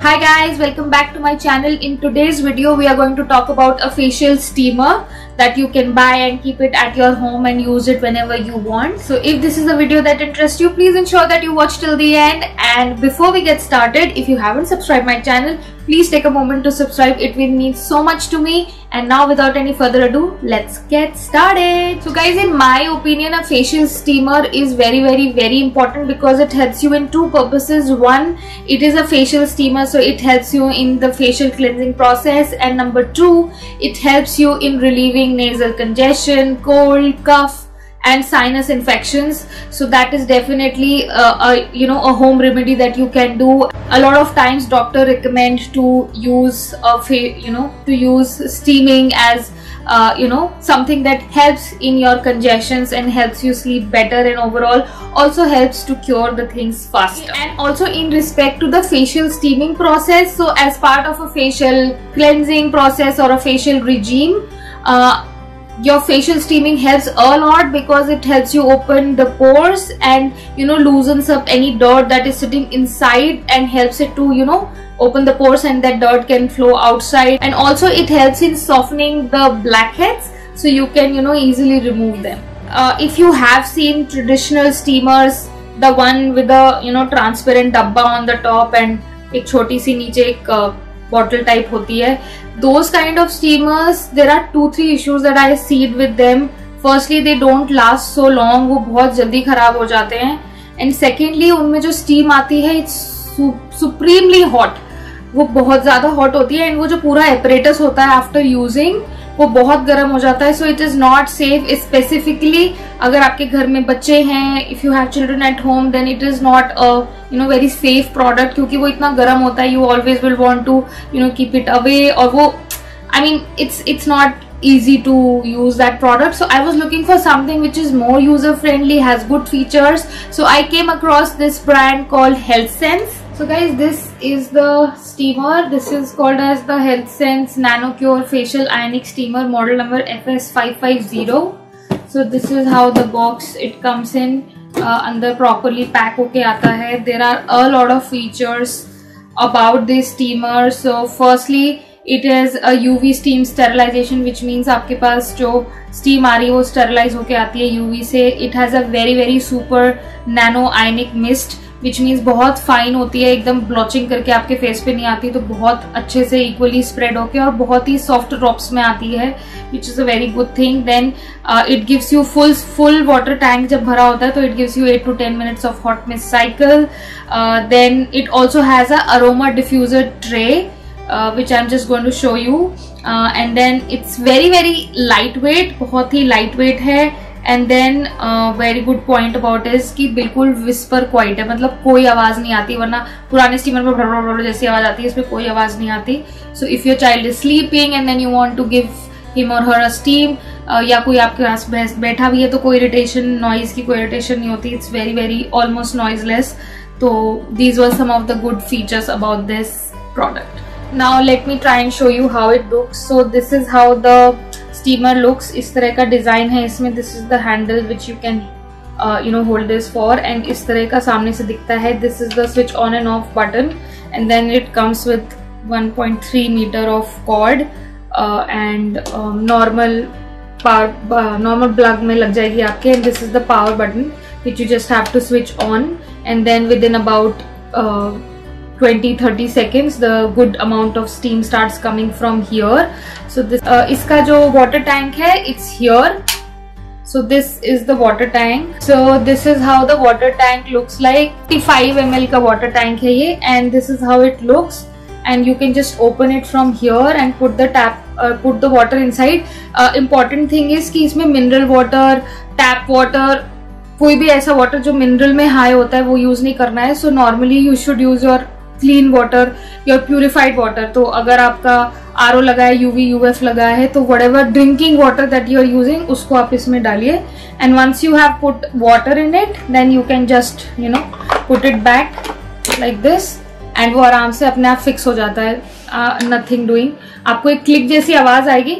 Hi guys, welcome back to my channel. In today's video we are going to talk about a facial steamer that you can buy and keep it at your home and use it whenever you want. So if this is a video that interests you, please ensure that you watch till the end. And before we get started, if you haven't subscribed my channel, please take a moment to subscribe. It will mean so much to me. And now without any further ado, let's get started. So guys, in my opinion, a facial steamer is very important because it helps you in two purposes. One, it is a facial steamer, so it helps you in the facial cleansing process, and number two, it helps you in relieving nasal congestion, cold, cough and sinus infections. So that is definitely a home remedy that you can do. A lot of times doctor recommend to use steaming as something that helps in your congestions and helps you sleep better, and overall also helps to cure the things faster. And also in respect to the facial steaming process, so as part of a facial cleansing process or a facial regime, your facial steaming helps a lot because it helps you open the pores and loosens up any dirt that is sitting inside and helps it to open the pores, and that dirt can flow outside. And also it helps in softening the blackheads, so you can easily remove them. If you have seen traditional steamers, the one with the transparent dabba on the top and एक छोटी सी नीचे एक bottle type होती है, those kind of steamers, there are 2-3 issues that I see with them. Firstly, they don't last so long, वो बहुत जल्दी खराब हो जाते हैं. And secondly, उनमें जो steam आती है, it's supremely hot, वो बहुत ज्यादा hot होती है, and वो जो पूरा apparatus होता है after using, वो बहुत गर्म हो जाता है. So it is not safe, specifically अगर आपके घर में बच्चे हैं, if you have children at home, then it is not a very safe product, क्योंकि वो इतना गर्म होता है. You always will want to keep it away, और वो it's not easy to use that product. So I was looking for something which is more user friendly, has good features. So I came across this brand called HealthSense. So guys, this is the steamer. This is called as the HealthSense NanoCure Facial Ionic Steamer, model number FS550. So this is how the box it comes in. अंदर properly pack होके आता है. There are a lot of features about this steamer. So firstly, it is a UV steam sterilization, which means आपके पास जो steam आ रही है वो sterilize होके आती है UV से. It has a very super nano ionic mist, which means बहुत फाइन होती है, एकदम ब्लॉचिंग करके आपके फेस पे नहीं आती, तो बहुत अच्छे से इक्वली स्प्रेड होके और बहुत ही सॉफ्ट ड्रॉप्स में आती है, which is a very good thing. Then it gives you full water tank जब भरा होता है, तो it gives you 8 to 10 minutes of hot mist cycle. Then it also has a aroma diffuser tray, which I'm just going to show you. And then it's very lightweight, बहुत ही lightweight है. And then very good point about is कि बिल्कुल whisper quite है, मतलब कोई आवाज नहीं आती, वरना पुराने स्टीमर में भर जैसी आवाज आती है, इसमें कोई आवाज नहीं आती. So if your child is sleeping and then you want to give him or her a steam, या कोई आपके पास बैठा भी है तो कोई इरिटेशन, नॉइज की कोई इरिटेशन नहीं होती. It's very almost noiseless. तो these were some of the good features about this product. Now let me try and show you how it looks. So this is how the steamer looks. इस तरह का design है इसमें. This is the handle which you can hold this for, and इस तरह का सामने से दिखता है. This is the switch on and off button, and then it comes with 1.3 meter of cord, and normal plug में लग जाएगी आपके. And this is the power button which you just have to switch on, and then within about 20-30 seconds the good amount of steam starts coming from here. So this इसका जो water tank है, it's here. So this is the water tank. So this is how the water tank looks like. 55 ml का water tank है ये, and this is how it looks. And you can just open it from here and put the water inside. Important thing is कि इसमें mineral water, tap water, कोई भी ऐसा water जो mineral में high होता है वो use नहीं करना है. So normally you should use your clean water, your purified water. तो अगर आपका RO लगा है, UV UF लगा है, तो whatever drinking water that you are using, उसको आप इसमें डालिए. And once you have put water in it, then you can just put it back like this, and वो आराम से अपने आप फिक्स हो जाता है. Nothing doing. आपको एक क्लिक जैसी आवाज आएगी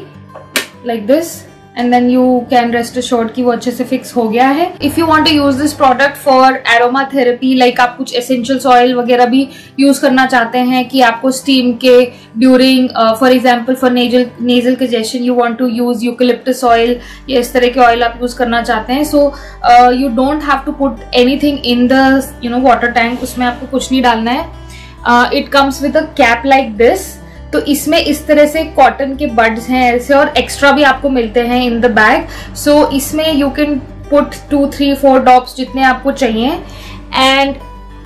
like this, and then you can rest assured कि वो अच्छे से फिक्स हो गया है. If you want to use this product for aromatherapy, like आप कुछ एसेंशियल्स ऑयल वगैरह भी यूज करना चाहते हैं कि आपको स्टीम के during for example for nasal congestion you want to use eucalyptus oil या इस तरह के ऑयल आप यूज करना चाहते हैं, so you don't have to put anything in the water tank. उसमें आपको कुछ नहीं डालना है. It comes with a cap like this. तो इसमें इस तरह से कॉटन के बड्स हैं ऐसे, और एक्स्ट्रा भी आपको मिलते हैं इन द बैग. सो इसमें यू कैन पुट 2, 3, 4 ड्रॉप्स जितने आपको चाहिए. एंड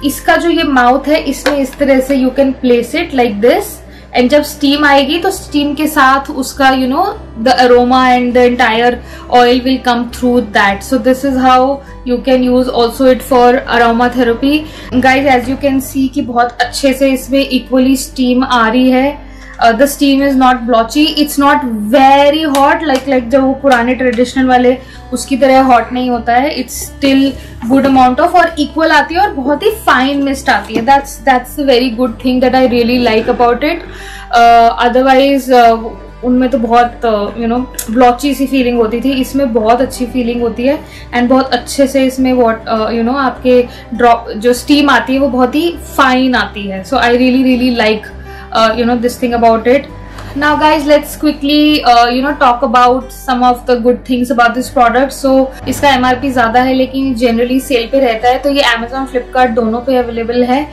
इसका जो ये माउथ है, इसमें इस तरह से you can place it like this. And जब स्टीम आएगी तो स्टीम के साथ उसका the aroma and the entire oil will come through that. So this is how you can use also it for aroma therapy. Guys, as you can see कि बहुत अच्छे से इसमें equally steam आ रही है. The steam is not blotchy. It's not very hot like जो वो पुराने traditional वाले उसकी तरह hot नहीं होता है. It's still good amount of और equal आती है और बहुत ही fine mist आती है. That's a very good thing that I really like about it. Otherwise उनमें तो बहुत ब्लॉची सी फीलिंग होती थी. इसमें बहुत अच्छी फीलिंग होती है एंड बहुत अच्छे से इसमें आपके ड्रॉप जो स्टीम आती है वो बहुत ही फाइन आती है. So I really like this thing about it. Now guys, let's quickly talk about some of the good things about this product. So इसका MRP ज्यादा है लेकिन generally सेल पे रहता है, तो ये Amazon, Flipkart दोनों पे अवेलेबल है.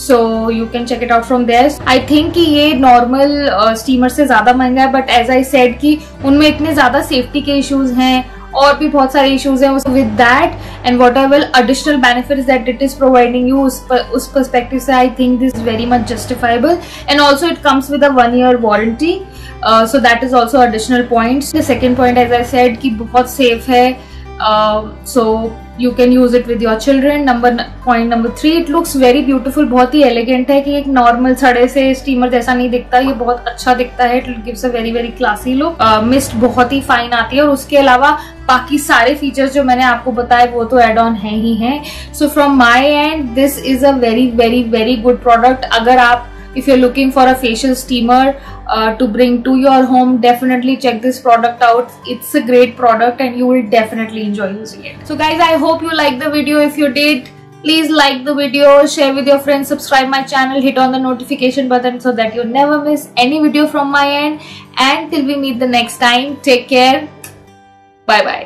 So you can check it out from there. I think कि ये नॉर्मल स्टीमर से ज्यादा महंगा है, बट एज आई सेड कि उनमें इतने ज्यादा सेफ्टी के इश्यूज हैं और भी बहुत सारे इश्यूज हैं with that, and whatever additional benefits that it is providing you, उस पर्सपेक्टिव से I think this very much justifiable. And also it comes with a 1 year warranty, so that is also additional points. The second point as I said कि बहुत safe है, सो you can use it with your children. Point number 3, it looks very beautiful. बहुत ही elegant है कि एक normal सड़े से steamer जैसा नहीं दिखता, ये बहुत अच्छा दिखता है. It gives a very very classy look. Mist बहुत ही फाइन आती है और उसके अलावा बाकी सारे फीचर्स जो मैंने आपको बताए वो तो एड ऑन है ही है. So from my and this is a very very very good product. अगर आप if you're looking for a facial steamer to bring to your home, definitely check this product out. It's a great product and you will definitely enjoy using it. So guys, I hope you liked the video. If you did, please like the video, share with your friends, subscribe my channel, hit on the notification button so that you never miss any video from my end. And till we meet the next time, take care. Bye bye.